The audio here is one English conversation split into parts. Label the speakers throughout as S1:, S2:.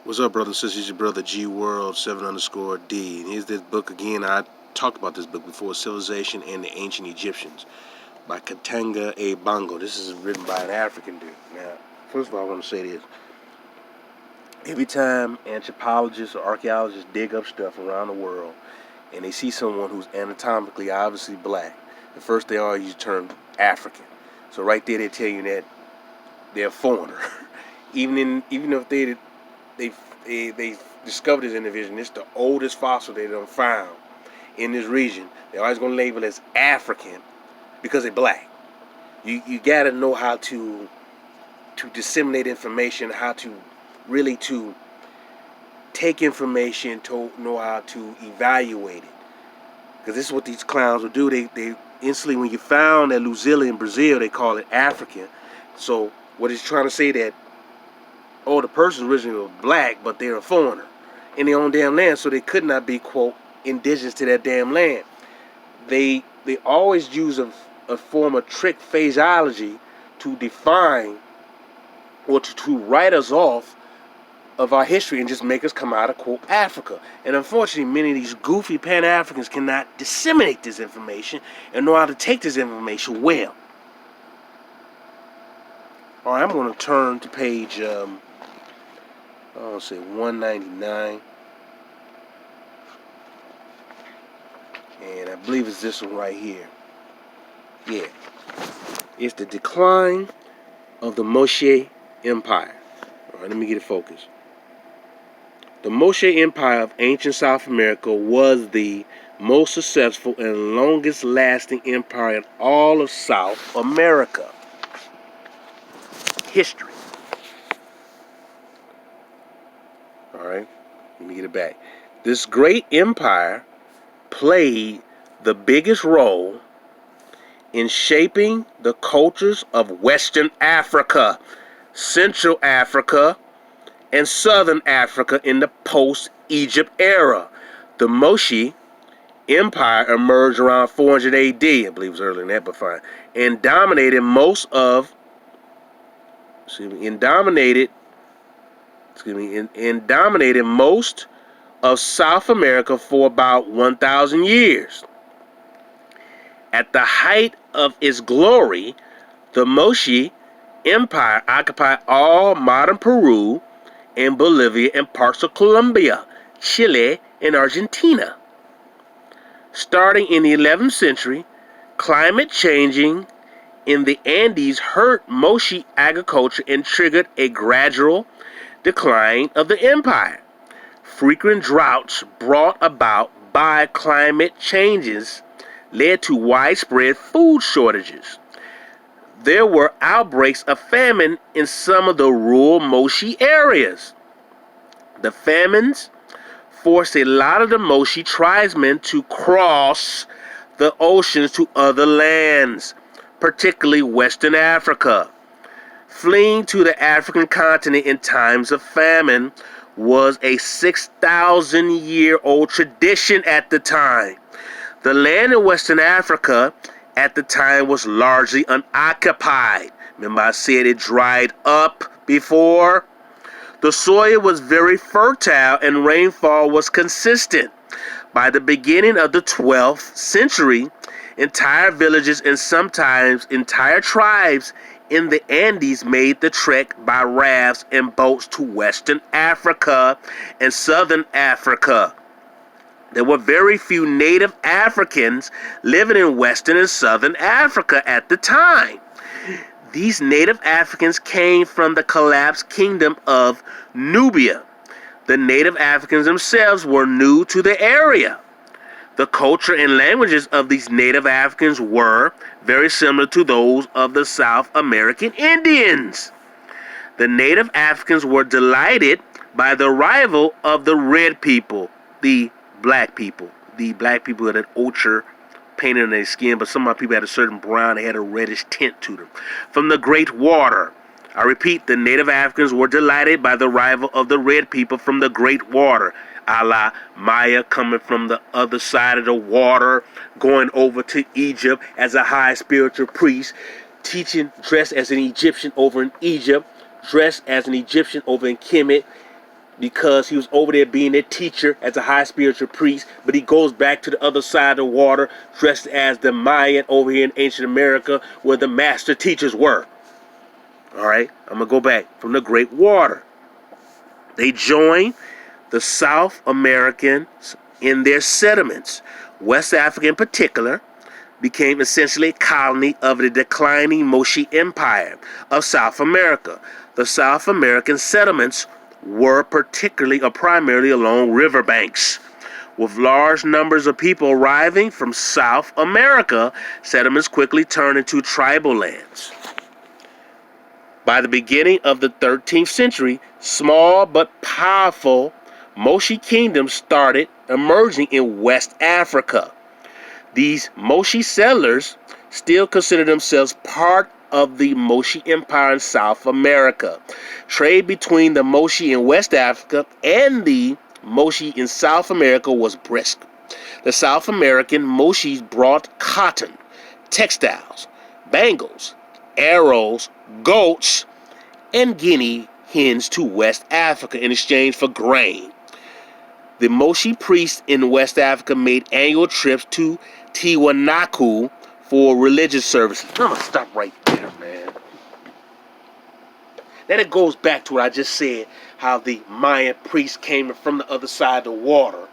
S1: What's up, brothers and sisters? It's your brother G World 7_D. And here's this book again. I talked about this book before, Civilization and the Ancient Egyptians by Katanga A. Bongo. This is written by an African dude. Now, first of all, I want to say this. Every time anthropologists or archaeologists dig up stuff around the world and they see someone who's anatomically obviously black, the first they are use the term African. So right there they tell you that they're a foreigner. even if they discovered this individual. It's the oldest fossil they done found in this region. They're always gonna label it as African because they're black. You gotta know how to disseminate information, how to really to take information, to know how to evaluate it. Because this is what these clowns will do. They instantly, when you found that Luzilla in Brazil, they call it African. So what it's trying to say that, oh, the person originally was black, but they're a foreigner in their own damn land, so they could not be, quote, indigenous to that damn land. They always use a form of trick phraseology to define or to write us off of our history and just make us come out of, quote, Africa. And unfortunately, many of these goofy Pan-Africans cannot disseminate this information and know how to take this information well. All right, I'm going to turn to page, I'll say 199. And I believe it's this one right here. Yeah. It's the decline of the Moshe Empire. All right, let me get it focused. The Moshe Empire of ancient South America was the most successful and longest lasting empire in all of South America. History. All right, let me get it back. This great empire played the biggest role in shaping the cultures of Western Africa, Central Africa, and Southern Africa in the post-Egypt era. The Moshe Empire emerged around 400 AD, I believe it was earlier than that, but fine, and dominated most of South America for about 1,000 years. At the height of its glory, the Moshe Empire occupied all modern Peru and Bolivia and parts of Colombia, Chile, and Argentina. Starting in the 11th century, climate changing in the Andes hurt Moshe agriculture and triggered a gradual decline of the empire. Frequent droughts brought about by climate changes led to widespread food shortages. There were outbreaks of famine in some of the rural Moshe areas. The famines forced a lot of the Moshe tribesmen to cross the oceans to other lands, particularly Western Africa. Fleeing to the African continent in times of famine was a 6,000-year-old tradition at the time. The land in Western Africa at the time was largely unoccupied. Remember I said it dried up before? The soil was very fertile and rainfall was consistent. By the beginning of the 12th century, entire villages and sometimes entire tribes in the Andes made the trek by rafts and boats to Western Africa and Southern Africa. There were very few native Africans living in Western and Southern Africa at the time. These native Africans came from the collapsed kingdom of Nubia. The native Africans themselves were new to the area. The culture and languages of these native Africans were very similar to those of the South American Indians. The native Africans were delighted by the arrival of the red people, the black people. The black people had an ochre painted on their skin, but some of my people had a certain brown, they had a reddish tint to them. From the Great Water. I repeat, the native Africans were delighted by the arrival of the red people from the Great Water. A la Maya coming from the other side of the water, going over to Egypt as a high spiritual priest, teaching, dressed as an Egyptian over in Egypt, dressed as an Egyptian over in Kemet, because he was over there being their teacher as a high spiritual priest, but he goes back to the other side of the water dressed as the Mayan over here in ancient America where the master teachers were. All right, I'm going to go back from the Great Water. They joined the South Americans in their settlements. West Africa in particular became essentially a colony of the declining Moche Empire of South America. The South American settlements were particularly or primarily along riverbanks. With large numbers of people arriving from South America, settlements quickly turned into tribal lands. By the beginning of the 13th century, small but powerful Moche kingdoms started emerging in West Africa. These Moche settlers still consider themselves part of the Moche Empire in South America. Trade between the Moche in West Africa and the Moche in South America was brisk. The South American Moches brought cotton, textiles, bangles, arrows, goats, and guinea hens to West Africa in exchange for grain. The Moche priests in West Africa made annual trips to Tiwanaku for religious services. I'm going to stop right there, man. Then it goes back to what I just said, how the Mayan priests came from the other side of the water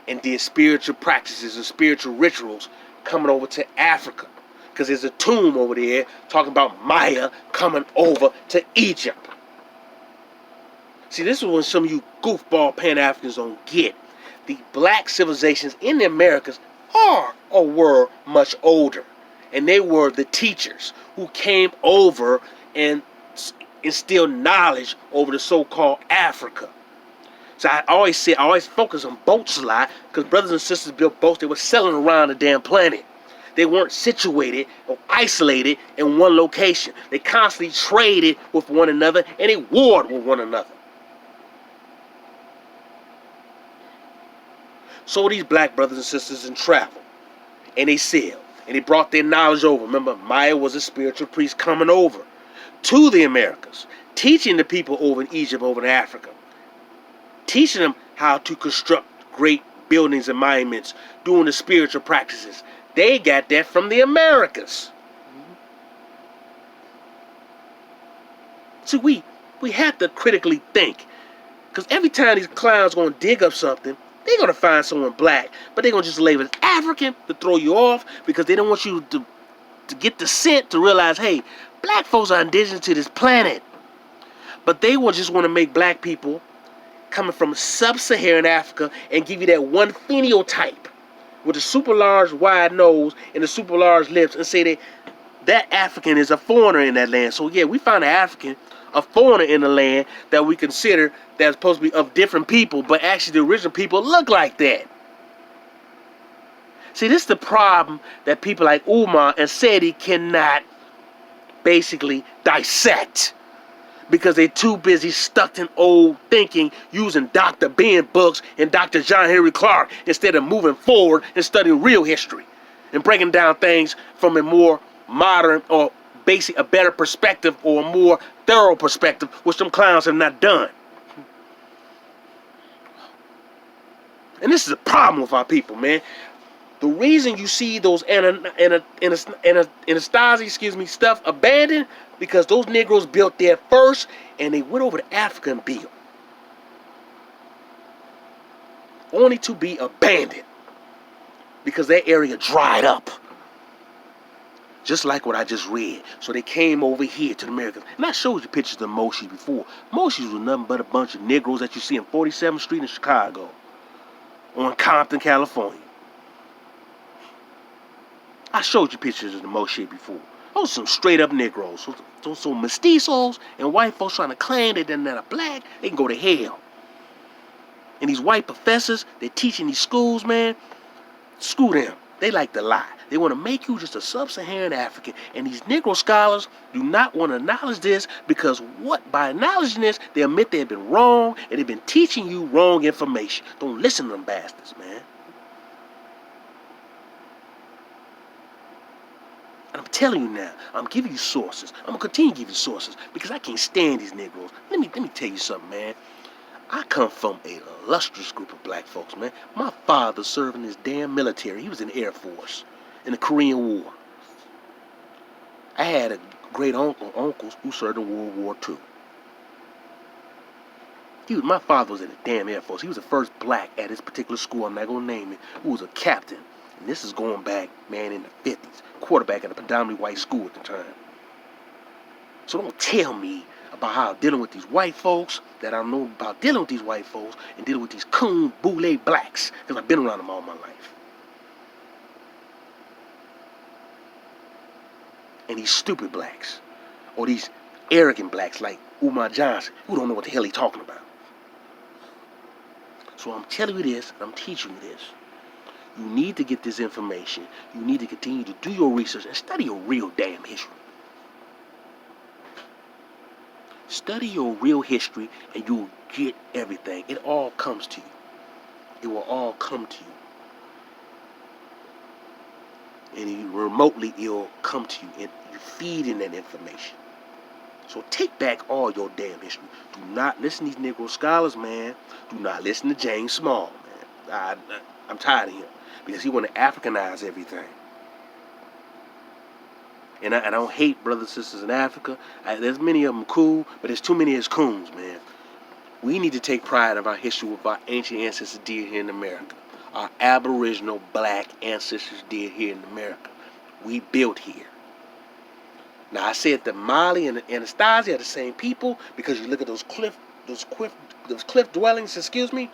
S1: and did spiritual practices and spiritual rituals coming over to Africa. Because there's a tomb over there talking about Maya coming over to Egypt. See, this is when some of you goofball Pan-Africans don't get. The black civilizations in the Americas are or were much older. And they were the teachers who came over and instilled knowledge over the so-called Africa. So I always focus on boats a lot, because brothers and sisters built boats. They were sailing around the damn planet. They weren't situated or isolated in one location. They constantly traded with one another and they warred with one another. So these black brothers and sisters in travel, and they sailed, and they brought their knowledge over. Remember, Maya was a spiritual priest coming over to the Americas, teaching the people over in Egypt, over in Africa, teaching them how to construct great buildings and monuments, doing the spiritual practices. They got that from the Americas. See, we have to critically think, because every time these clowns going to dig up something, they're going to find someone black, but they're going to just label it African to throw you off, because they don't want you to get the scent to realize, hey, black folks are indigenous to this planet. But they will just want to make black people coming from sub-Saharan Africa and give you that one phenotype with a super large wide nose and the super large lips, and say that African is a foreigner in that land. So yeah, we found an African, a foreigner in the land that we consider that's supposed to be of different people, but actually the original people look like that. See, this is the problem that people like Umar and Seti cannot basically dissect, because they're too busy stuck in old thinking, using Dr. Ben books and Dr. John Henry Clark instead of moving forward and studying real history and breaking down things from a more modern or basic, a better perspective, or a more thorough perspective, which them clowns have not done. And this is a problem with our people, man. The reason you see those Anasazi, stuff abandoned, because those Negroes built there first, and they went over to Africa and built, only to be abandoned because that area dried up. Just like what I just read. So they came over here to the Americas. And I showed you pictures of Moche before. Moches was nothing but a bunch of Negroes that you see in 47th Street in Chicago, or in Compton, California. I showed you pictures of the Moche before. Those are some straight up Negroes. Those some mestizos and white folks trying to claim that they're not black. They can go to hell. And these white professors, they're teaching these schools, man. Screw them. They like to lie. They want to make you just a sub-Saharan African. And these Negro scholars do not want to acknowledge this, because by acknowledging this, they admit they've been wrong, and they've been teaching you wrong information. Don't listen to them bastards, man. And I'm telling you now, I'm giving you sources. I'm going to continue to give you sources, because I can't stand these Negroes. Let me tell you something, man. I come from a illustrious group of black folks, man. My father served in his damn military. He was in the Air Force in the Korean War. I had a great uncles who served in World War II. My father was in the damn Air Force. He was the first black at his particular school, I'm not going to name it, who was a captain. And this is going back, man, in the 50s. Quarterback at a predominantly white school at the time. So don't tell me about how dealing with these white folks, that I know about dealing with these white folks and dealing with these coon boule blacks, because I've been around them all my life. And these stupid blacks, or these arrogant blacks like Umar Johnson, who don't know what the hell he's talking about. So I'm telling you this, I'm teaching you this. You need to get this information. You need to continue to do your research and study your real damn history. Study your real history and you'll get everything. It all comes to you. It will all come to you. And remotely it'll come to you. And you feed in that information. So take back all your damn history. Do not listen to these Negro scholars, man. Do not listen to James Small, man. I'm tired of him. Because he want to Africanize everything. And I don't hate brothers and sisters in Africa. There's many of them cool, but there's too many as coons, man. We need to take pride of our history with our ancient ancestors did here in America. Our aboriginal black ancestors did here in America. We built here. Now I said that Mali and Anastasia are the same people because you look at those cliff dwellings. Excuse me,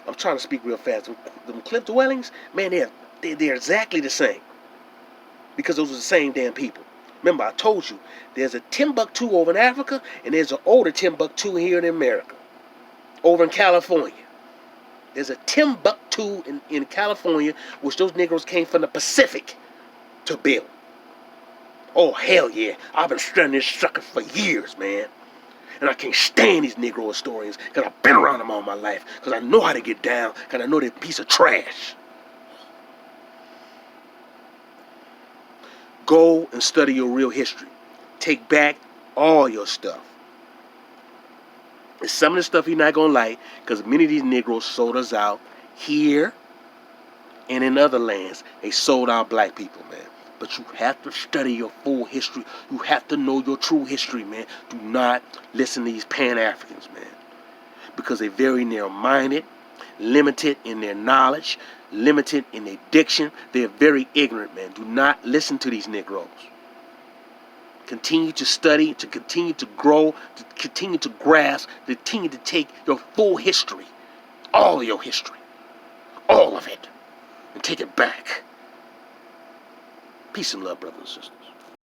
S1: I'm trying to speak real fast. Them cliff dwellings, man, they're exactly the same because those are the same damn people. Remember, I told you there's a Timbuktu over in Africa and there's an older Timbuktu here in America, over in California. There's a Timbuktu in California, which those Negroes came from the Pacific to build. Oh, hell yeah. I've been studying this sucker for years, man. And I can't stand these Negro historians because I've been around them all my life. Because I know how to get down. Because I know they're a piece of trash. Go and study your real history. Take back all your stuff. And some of the stuff you're not going to like because many of these Negroes sold us out here and in other lands. They sold our black people, man. But you have to study your full history. You have to know your true history, man. Do not listen to these Pan-Africans, man. Because they're very narrow-minded, limited in their knowledge, limited in their diction. They're very ignorant, man. Do not listen to these Negroes. Continue to study, to continue to grow, to continue to grasp, to continue to take your full history. All of your history. All of it. And take it back. Peace and love, brothers and sisters.